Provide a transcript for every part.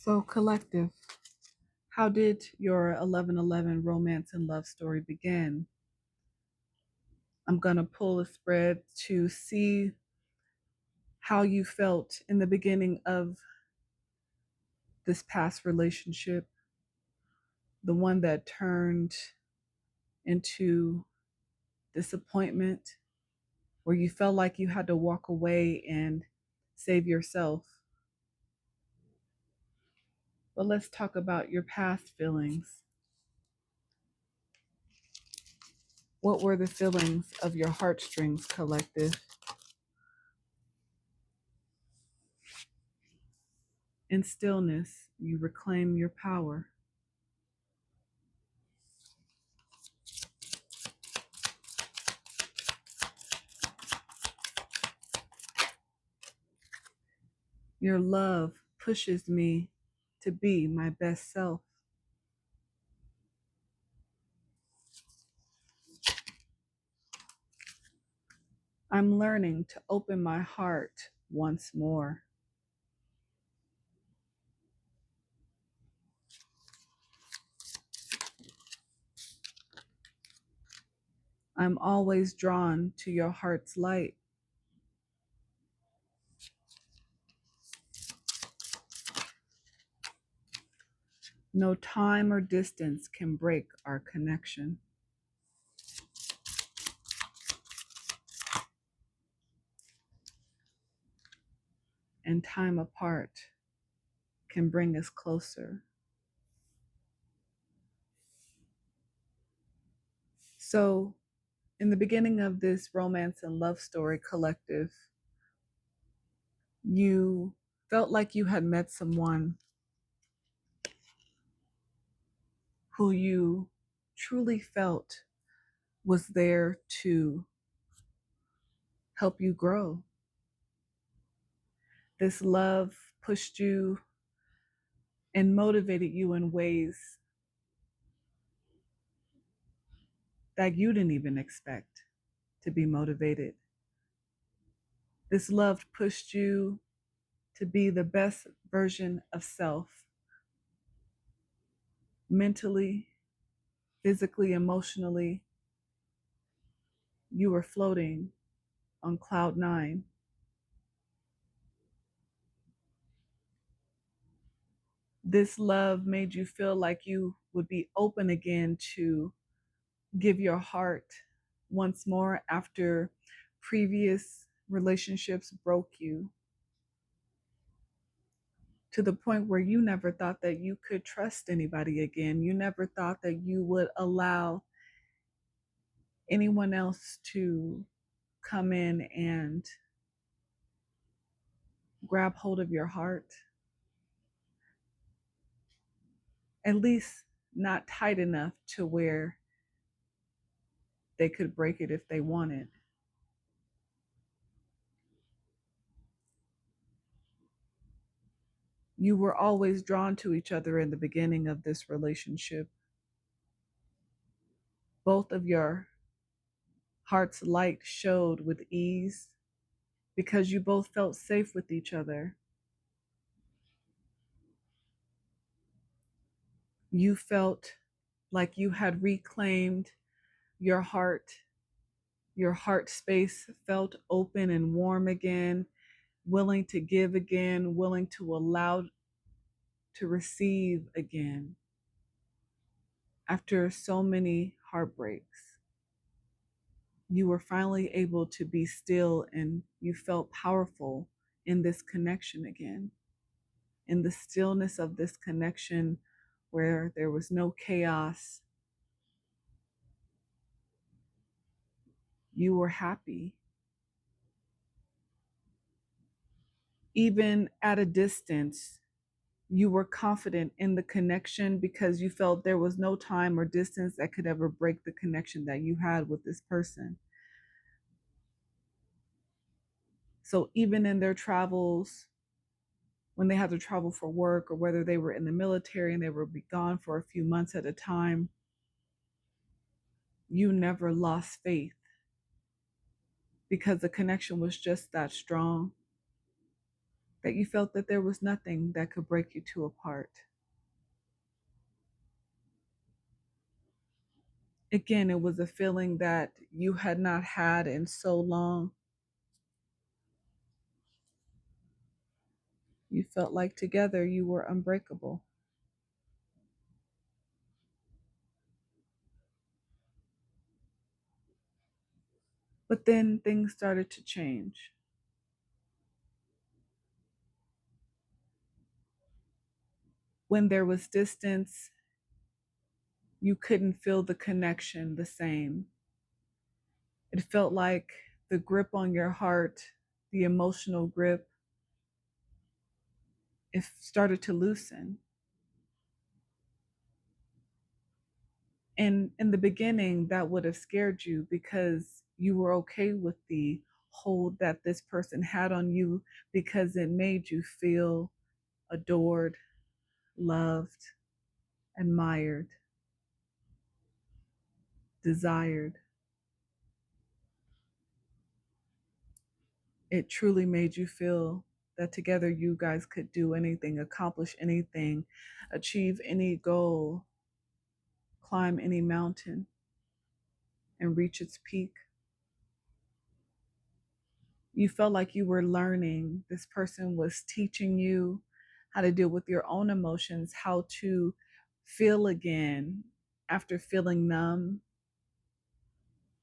So, collective, how did your 1111 romance and love story begin? I'm going to pull a spread to see how you felt in the beginning of this past relationship, the one that turned into disappointment, where you felt like you had to walk away and save yourself. But let's talk about your past feelings. What were the feelings of your heartstrings, collective? In stillness, you reclaim your power. Your love pushes me to be my best self. I'm learning to open my heart once more. I'm always drawn to your heart's light. No time or distance can break our connection. And time apart can bring us closer. So, in the beginning of this romance and love story collective, you felt like you had met someone who you truly felt was there to help you grow. This love pushed you and motivated you in ways that you didn't even expect to be motivated. This love pushed you to be the best version of self, mentally, physically, emotionally. You were floating on cloud nine. This love made you feel like you would be open again to give your heart once more after previous relationships broke you, to the point where you never thought that you could trust anybody again. You never thought that you would allow anyone else to come in and grab hold of your heart, at least not tight enough to where they could break it if they wanted. You were always drawn to each other in the beginning of this relationship. Both of your heart's light showed with ease because you both felt safe with each other. You felt like you had reclaimed your heart. Your heart space felt open and warm again, willing to give again, willing to allow to receive again after so many heartbreaks. You were finally able to be still and you felt powerful in this connection again, in the stillness of this connection where there was no chaos. You were happy. Even at a distance, you were confident in the connection because you felt there was no time or distance that could ever break the connection that you had with this person. So even in their travels, when they had to travel for work, or whether they were in the military and they would be gone for a few months at a time, you never lost faith because the connection was just that strong. that you felt that there was nothing that could break you two apart. Again, it was a feeling that you had not had in so long. You felt like together you were unbreakable. But then things started to change. When there was distance, you couldn't feel the connection the same. It felt like the grip on your heart, the emotional grip, it started to loosen. And in the beginning, that would have scared you because you were okay with the hold that this person had on you because it made you feel adored, loved, admired, desired. It truly made you feel that together you guys could do anything, accomplish anything, achieve any goal, climb any mountain, and reach its peak. You felt like you were learning. This person was teaching you how to deal with your own emotions, how to feel again after feeling numb.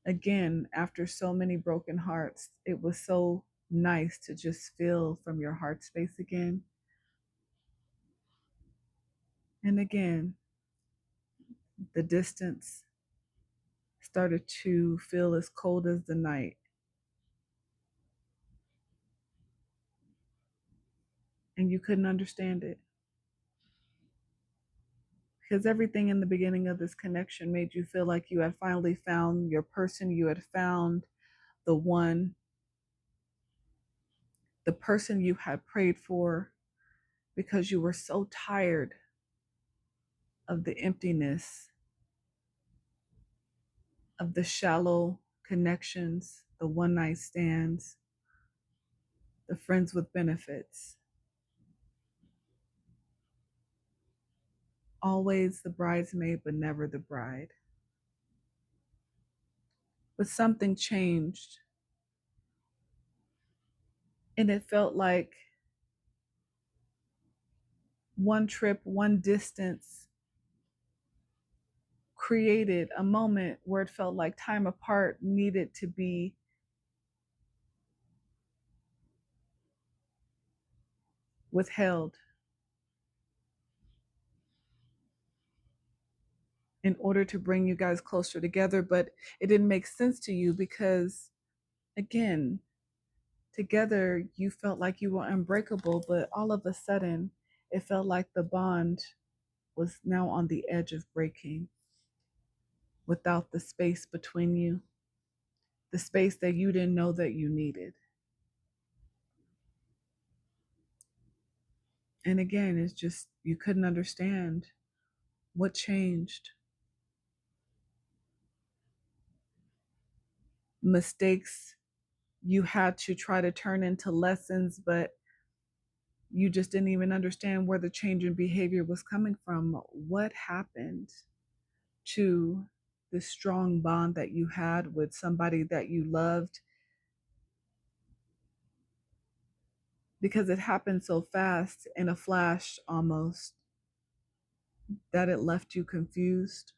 Again, after so many broken hearts, it was so nice to just feel from your heart space again. And again, the distance started to feel as cold as the night. And you couldn't understand it because everything in the beginning of this connection made you feel like you had finally found your person, you had found the one, the person you had prayed for because you were so tired of the emptiness, of the shallow connections, the one night stands, the friends with benefits. Always the bridesmaid, but never the bride. But something changed, and it felt like one trip, one distance created a moment where it felt like time apart needed to be withheld in order to bring you guys closer together. But it didn't make sense to you because, again, together you felt like you were unbreakable, but all of a sudden it felt like the bond was now on the edge of breaking without the space between you, the space that you didn't know that you needed. And again, it's just you couldn't understand what changed. Mistakes you had to try to turn into lessons, but you just didn't even understand where the change in behavior was coming from. What happened to the strong bond that you had with somebody that you loved? Because it happened so fast, in a flash almost, that it left you confused.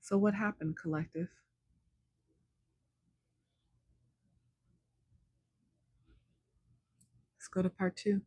So, what happened, collective? Let's go to part two.